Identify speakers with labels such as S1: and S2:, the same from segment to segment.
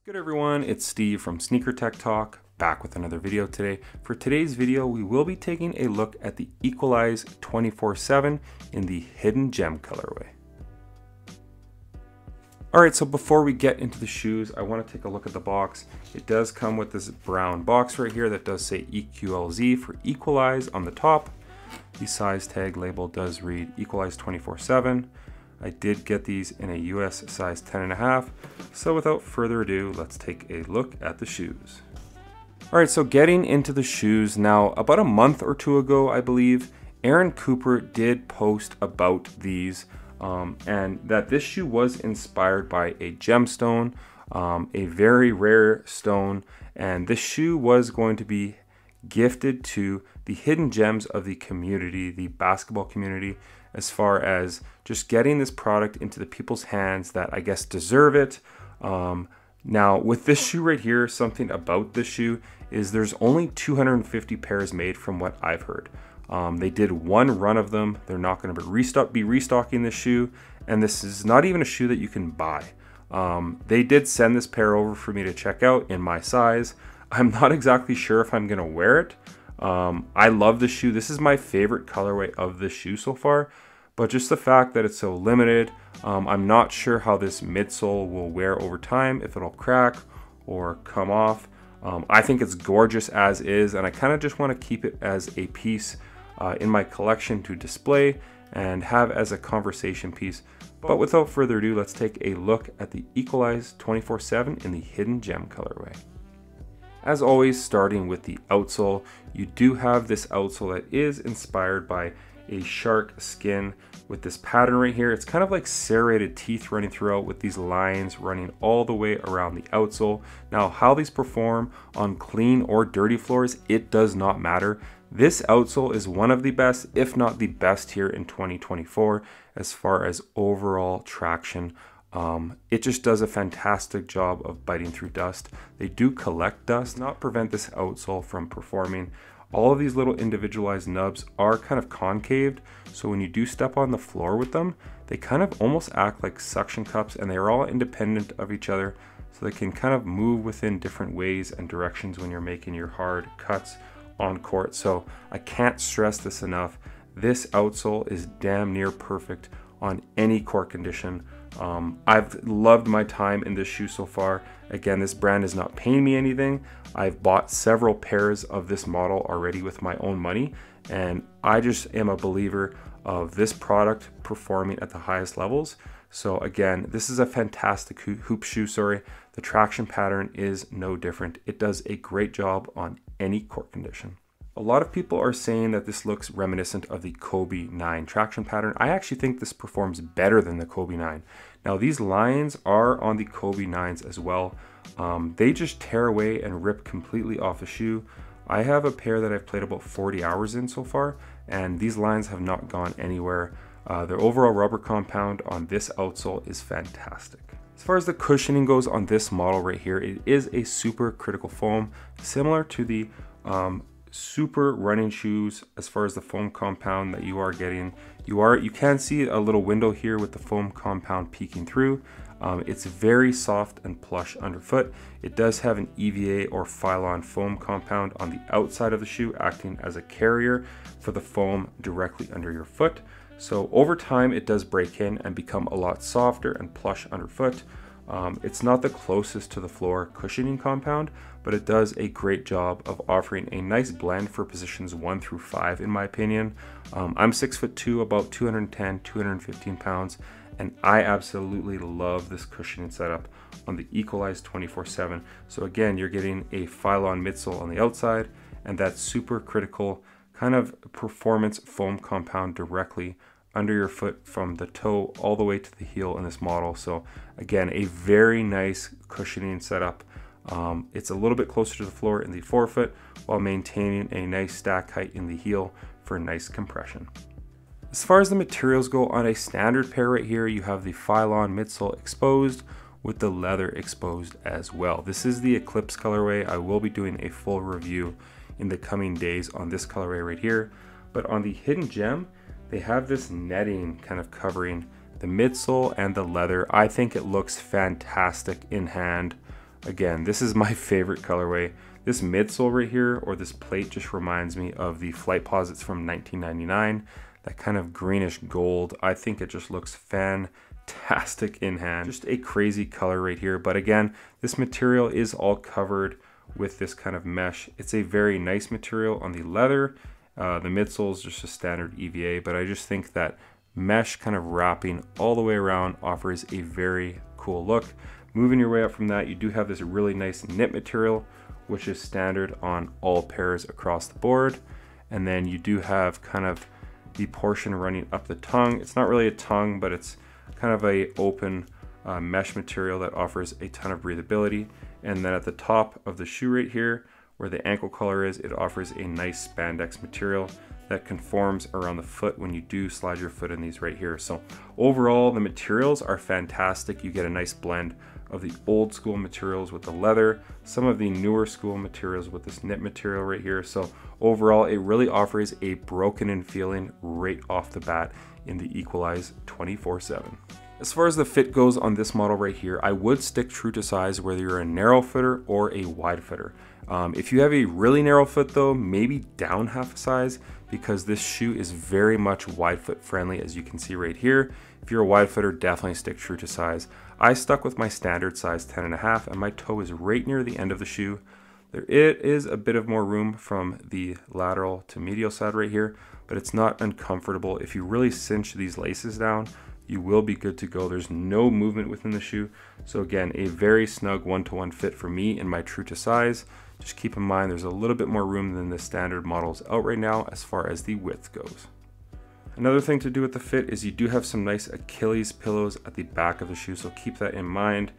S1: Good everyone, it's Steve from Sneaker Tech Talk, back with another video today. For today's video, we will be taking a look at the EQLZ 24/7 in the Hidden Gem colorway. Alright, so before we get into the shoes, I want to take a look at the box. It does come with this brown box right here that does say EQLZ for EQLZ on the top. The size tag label does read EQLZ 24/7. I did get these in a US size 10.5. So without further ado, let's take a look at the shoes. All right, so getting into the shoes now, about a month or two ago, I believe, Aaron Cooper did post about these and that this shoe was inspired by a gemstone, a very rare stone, and this shoe was going to be gifted to the hidden gems of the community, the basketball community, as far as just getting this product into the people's hands that I guess deserve it. Now with this shoe right here, something about this shoe is there's only 250 pairs made from what I've heard. They did one run of them. They're not going to be restocking this shoe, and this is not even a shoe that you can buy. They did send this pair over for me to check out in my size. I'm not exactly sure if I'm going to wear it. I love this shoe. This is my favorite colorway of this shoe so far, but just the fact that it's so limited, I'm not sure how this midsole will wear over time, if it'll crack or come off. I think it's gorgeous as is, and I kind of just want to keep it as a piece in my collection to display and have as a conversation piece. But without further ado, let's take a look at the EQLZ 24/7 in the Hidden Gem colorway. As always, starting with the outsole, you do have this outsole that is inspired by a shark skin with this pattern right here. It's kind of like serrated teeth running throughout with these lines running all the way around the outsole. Now, how these perform on clean or dirty floors, it does not matter. This outsole is one of the best, if not the best here in 2024 as far as overall traction. It just does a fantastic job of biting through dust. They do collect dust, not prevent this outsole from performing. All of these little individualized nubs are kind of concaved, so when you do step on the floor with them, they kind of almost act like suction cups, and they are all independent of each other, so they can kind of move within different ways and directions when you're making your hard cuts on court. So I can't stress this enough. This outsole is damn near perfect on any court condition. I've loved my time in this shoe so far. Again, this brand is not paying me anything. I've bought several pairs of this model already with my own money, and I just am a believer of this product performing at the highest levels. So again, this is a fantastic hoop shoe, The traction pattern is no different. It does a great job on any court condition. A lot of people are saying that this looks reminiscent of the Kobe 9 traction pattern. I actually think this performs better than the Kobe 9. Now these lines are on the Kobe 9s as well. They just tear away and rip completely off the shoe. I have a pair that I've played about 40 hours in so far, and these lines have not gone anywhere. The overall rubber compound on this outsole is fantastic. As far as the cushioning goes on this model right here, it is a super critical foam, similar to the super running shoes. As far as the foam compound that you are getting, you can see a little window here with the foam compound peeking through. It's very soft and plush underfoot. It does have an EVA or Phylon foam compound on the outside of the shoe, acting as a carrier for the foam directly under your foot. So over time it does break in and become a lot softer and plush underfoot. It's not the closest to the floor cushioning compound, but it does a great job of offering a nice blend for positions 1 through 5 in my opinion. I'm 6'2", about 210, 215 pounds, and I absolutely love this cushioning setup on the EQLZ 24/7. So again, you're getting a Phylon midsole on the outside and that super critical kind of performance foam compound directly under your foot from the toe all the way to the heel in this model. So again, a very nice cushioning setup. It's a little bit closer to the floor in the forefoot while maintaining a nice stack height in the heel for nice compression. As far as the materials go, on a standard pair right here, you have the Phylon midsole exposed with the leather exposed as well. This is the Eclipse colorway. I will be doing a full review in the coming days on this colorway right here. But on the Hidden Gem, they have this netting kind of covering the midsole and the leather. I think it looks fantastic in hand. Again, this is my favorite colorway. This midsole right here, or this plate, just reminds me of the Flight Posits from 1999. That kind of greenish gold. I think it just looks fantastic in hand. Just a crazy color right here. But again, this material is all covered with this kind of mesh. It's a very nice material on the leather. The midsole is just a standard EVA, but I just think that mesh kind of wrapping all the way around offers a very cool look. Moving your way up from that, you do have this really nice knit material, which is standard on all pairs across the board. And then you do have kind of the portion running up the tongue. It's not really a tongue, but it's kind of a open mesh material that offers a ton of breathability. And then at the top of the shoe right here, where the ankle collar is, it offers a nice spandex material that conforms around the foot when you do slide your foot in these right here. So overall, the materials are fantastic. You get a nice blend of the old school materials with the leather, some of the newer school materials with this knit material right here. So overall, it really offers a broken-in feeling right off the bat in the EQLZ 24/7. As far as the fit goes on this model right here, I would stick true to size whether you're a narrow footer or a wide footer. If you have a really narrow foot though, maybe down half a size, because this shoe is very much wide foot friendly, as you can see right here. If you're a wide footer, definitely stick true to size. I stuck with my standard size 10.5, and my toe is right near the end of the shoe. There is a bit of more room from the lateral to medial side right here, but it's not uncomfortable. If you really cinch these laces down, you will be good to go. There's no movement within the shoe. So again, a very snug one-to-one fit for me in my true to size. Just keep in mind there's a little bit more room than the standard models out right now as far as the width goes. Another thing to do with the fit is you do have some nice Achilles pillows at the back of the shoe, so keep that in mind.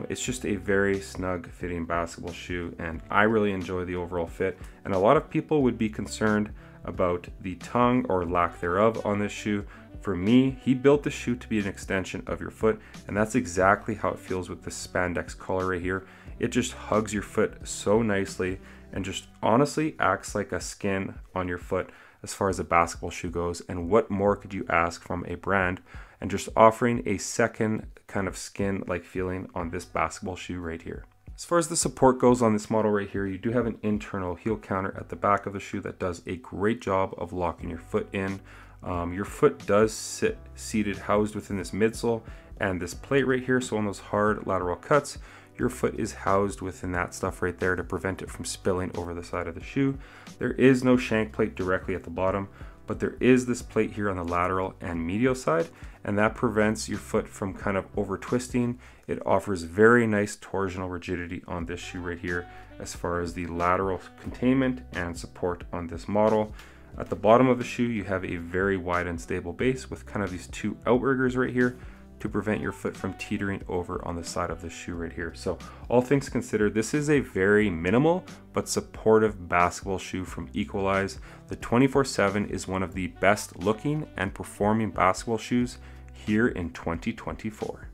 S1: It's just a very snug fitting basketball shoe, and I really enjoy the overall fit. And a lot of people would be concerned about the tongue or lack thereof on this shoe. For me, he built the shoe to be an extension of your foot, and that's exactly how it feels with this spandex collar right here. It just hugs your foot so nicely and just honestly acts like a skin on your foot as far as a basketball shoe goes. And what more could you ask from a brand, and just offering a second kind of skin-like feeling on this basketball shoe right here. As far as the support goes on this model right here, you do have an internal heel counter at the back of the shoe that does a great job of locking your foot in. Your foot does sit seated, housed within this midsole and this plate right here. So on those hard lateral cuts, your foot is housed within that stuff right there to prevent it from spilling over the side of the shoe. There is no shank plate directly at the bottom, but there is this plate here on the lateral and medial side, and that prevents your foot from kind of over twisting. It offers very nice torsional rigidity on this shoe right here as far as the lateral containment and support on this model. At the bottom of the shoe, you have a very wide and stable base with kind of these two outriggers right here to prevent your foot from teetering over on the side of the shoe right here. So all things considered, this is a very minimal but supportive basketball shoe from EQLZ. The 24/7 is one of the best looking and performing basketball shoes here in 2024.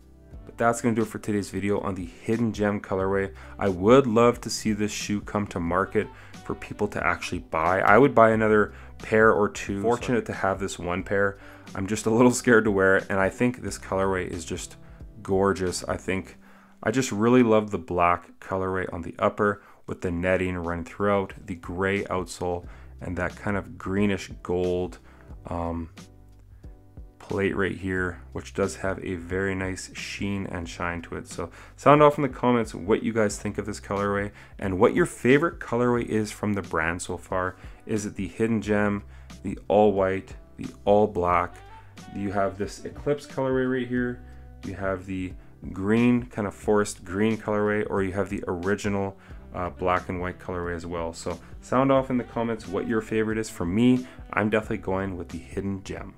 S1: But that's going to do it for today's video on the Hidden Gem colorway. I would love to see this shoe come to market for people to actually buy. I would buy another pair or two. Fortunate to have this one pair. I'm just a little scared to wear it, and I think this colorway is just gorgeous. I just really love the black colorway on the upper with the netting running throughout, the gray outsole, and that kind of greenish gold plate right here, which does have a very nice sheen and shine to it. So sound off in the comments what you guys think of this colorway and what your favorite colorway is from the brand so far. Is it the Hidden Gem, the all white, the all black? You have this Eclipse colorway right here, you have the green, kind of forest green colorway, or you have the original black and white colorway as well. So sound off in the comments what your favorite is. For me, I'm definitely going with the Hidden Gem.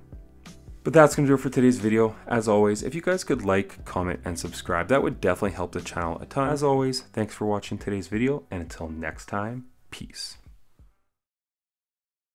S1: But that's going to do it for today's video. As always, if you guys could like, comment, and subscribe, that would definitely help the channel a ton. As always, thanks for watching today's video, and until next time, peace.